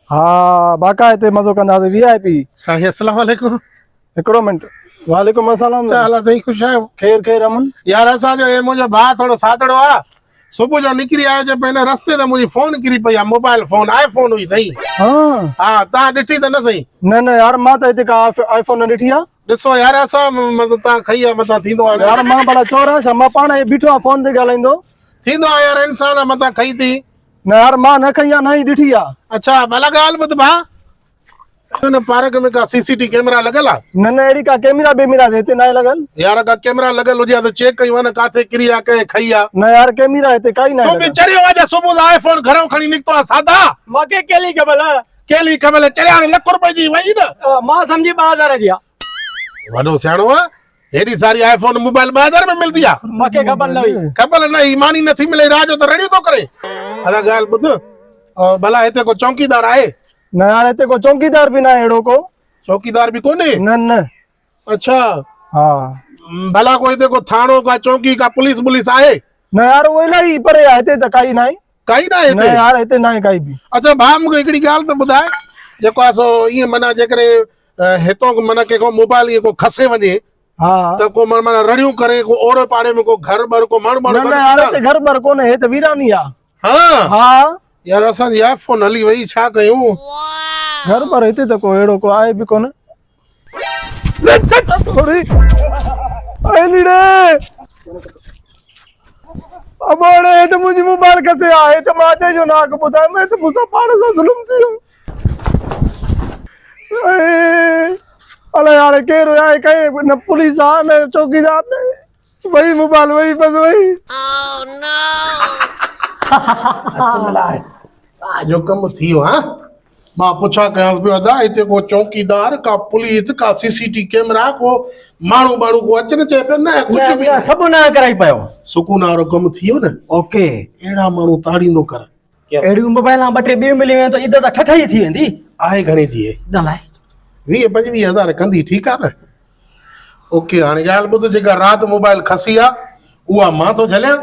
हाँ बाक़ा हिते मज़ो कंदासीं VIP। साईं अस्सलाम वालेकुम। हिकिड़ो मिंट। वालेकुम अस्सलाम। छा हाल आहे साईं? ख़ुशि आहियो? ख़ैर ख़ैर अमन। यार असांजो हे मुंहिंजो भाउ थोरो सातड़ो आहे। सुबुह जो निकिरी आयो जे पहिने रस्ते ते मुंहिंजी फोन किरी पई आहे, मोबाइल फोन iPhone हुई साईं। हाँ हा तव्हां ॾिठी त न साईं? न यार मां त हिते का iPhone न ॾिठी आहे। ॾिसो यार असां मतिलबु तव्हां खई आहे मथां थींदो आहे यार मां भला चोर आहियां छा? मां पाण ही बीठो आहे फोन ते ॻाल्हाईंदो। थींदो आहे यार, इंसान मथां खई थी। न यार मां न खई आहे, न ही ॾिठी आहे। अच्छा भला ॻाल्हि ॿुध भाउ, हिन पार्क में का CCTV कैमरा लॻल आहे? न अहिड़ी का कैमरा बेमरा हिते न आहे लॻल। यार का कैमरा लॻल हुजे त चेक कयूं न काथे किरी आहे कंहिं खई आहे। न यार कैमरा हिते काई न तूं आहे बि लॻल। चढ़ियो आहे सुबुह जो iPhone घरों खणी निकितो आहे सादा। मूंखे केली ख़बर आहे। केली ख़बर चढ़िया ₹1,00,000 जी वई न। मां सम्झी 2000 जी आहे। वॾो सियाणो आहे, हेॾी सारी iPhone मोबाइल 2000 में मिलदी आहे? मूंखे ख़बर न हुई। ख़बर न, ईमानी नथी मिले, रात जो त रड़ियो थो करे। अला ॻाल्हि ॿुध, भला हिते को चौकीदार आहे? न यार हिते को चौकीदार भी ना है अहिड़ो को। चौकीदार भी कोन्हे? न। अच्छा हाँ भला को हिते को थाणो का चौकी का पुलिस आहे? न यार वो इलाही परे आहे, हिते त काई न आहे। काई ना न हिते? यार हिते न आहे काई भी। अच्छा भाउ मूंखे हिकिड़ी ॻाल्हि त ॿुधाए, जेको आहे सो ईअं माना जेकॾहिं हितों माना कंहिंखो मोबाइल ईअं को खसे वञे हाँ त को माना रड़ियूं करे को ओड़े पाड़े में को घर बर को माण्हू न यार हिते घर बर कोन्हे, हिते वीरानी आहे। हाँ हाँ यार असांजी iPhone हली वई, छा कयूं? घर पर हिते त को अहिड़ो को आहे भी कोन्हे। थोड़ी आइलीड़े अब ओड़े तो मुझे मोबाइल कैसे आए तो माते जो नाक बुधाए मैं तो मुसा पाड़ से जुल्म थी। अरे यार के रोया है कहीं न पुलिस आ न चौकीदार ने, वही मोबाइल वही बस वही। ओह नो जो कम थियो। हाँ मां पुछा कयांसि पियो अदा हिते को चौकीदार का पुलिस का CCTV कैमरा को माण्हू को अचनि चए पियो न कुझु बि सब न कराई पियो। सुकून वारो कम थियो न। ओके अहिड़ा माण्हू ताड़ींदो कर। एड़ी मोबाइल 2-3 ॿियूं मिली वयूं त इज्जत ठठाई थी वेंदी। आहे घणे जी आहे? ॾालाए 20-25 हज़ार कंदी, ठीकु आहे न। ओके हाणे ॻाल्हि ॿुध, जेका राति मोबाइल खसी आहे उहा मां थो झलियां,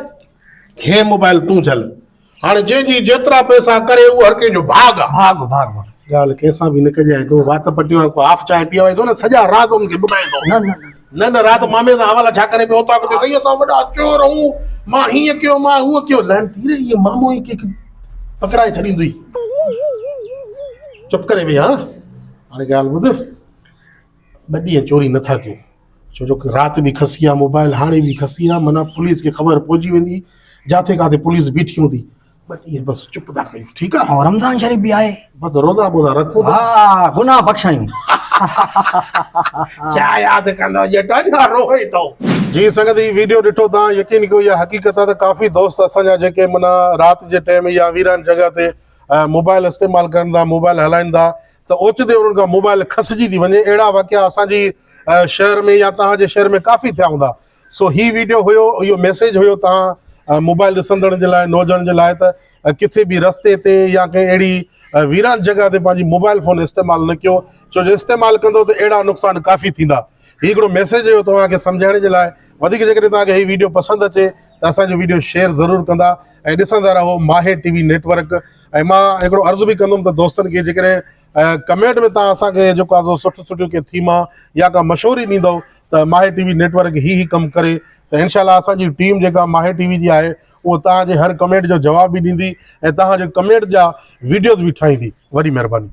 हे मोबाइल तूं झल। हाणे जंहिंजी जेतिरा पैसा करे उहो हर कंहिंजो भाग आहे। भाग ॻाल्हि कंहिंसां बि न कजांइ, तूं वात पटियो को हाफ चांहि पीआ वेंदो न सॼा राज़ उनखे ॿुधाईंदो। न राति मामे सां हवाला छा करे पियो उतां कुझु सही असां वॾा चोर हूं, मां हीअं कयो मां हूअं कयो। लहन थी रही इहो मामो ई कंहिंखे पकड़ाए छॾींदुई। चुप करे वेही। हा हाणे ॻाल्हि ॿुध, 2 ॾींहं चोरी नथा कयूं, छो जो राति बि खसी आहे मोबाइल, हाणे बि खसी आहे, माना पुलिस खे ख़बर पहुची वेंदी, जाते काथे पुलिस बीठी हूंदी। 2 ॾींहं बसि चुप था कयूं, ठीकु आहे? और रमज़ान शरीफ भी आए। बसि रोज़ा बोज़ा रखूं था। हां गुनाह बख्शायूं। छा यादि कंदो जेठा अञा रोए थो। जी संगत ही वीडियो ॾिठो तव्हां, यकीन कयो इहा हक़ीक़त आहे त काफ़ी दोस्त असांजा जेके माना राति जे टाइम या वीरान जॻह ते मोबाइल इस्तेमालु कनि था, मोबाइल हलाइनि था, त ओचिते उन्हनि खां मोबाइल खसिजी थी वञे। अहिड़ा वाक़िया असांजी शहर में या तव्हांजे शहर में काफ़ी थिया हूंदा। सो ही वीडियो हुयो, इहो मैसेज हुयो तव्हां मोबाइल ॾिसंदड़ जे लाइ, नौजवान जे लाइ, त किथे बि रस्ते ते या कंहिं अहिड़ी वीरान जॻह ते पंहिंजी मोबाइल फ़ोन इस्तेमालु न कयो, छो जो इस्तेमालु कंदो त अहिड़ा नुक़सान काफ़ी थींदा। हीउ हिकिड़ो मैसेज हुयो तव्हांखे सम्झाइण जे लाइ। वधीक जेकॾहिं तव्हांखे हीउ वीडियो पसंदि अचे त असांजो वीडियो शेयर ज़रूरु कंदा ऐं ॾिसंदा रहो माहे TV नेटवर्क। ऐं मां हिकिड़ो अर्ज़ु बि कंदुमि त दोस्तनि खे, जेकॾहिं कमेंट में तव्हां असांखे जेको आहे सुठियूं के थीमा या का मशहूरी ॾींदव त माहे TV नेटवर्क ही कमु करे, त इंशाल्लाह असांजी टीम जेका माहे TV जी आहे उहो तव्हांजे हर कमेंट जो जवाब बि ॾींदी ऐं तव्हांजे कमेंट जा वीडियोज़ बि ठाहींदी। वॾी महिरबानी।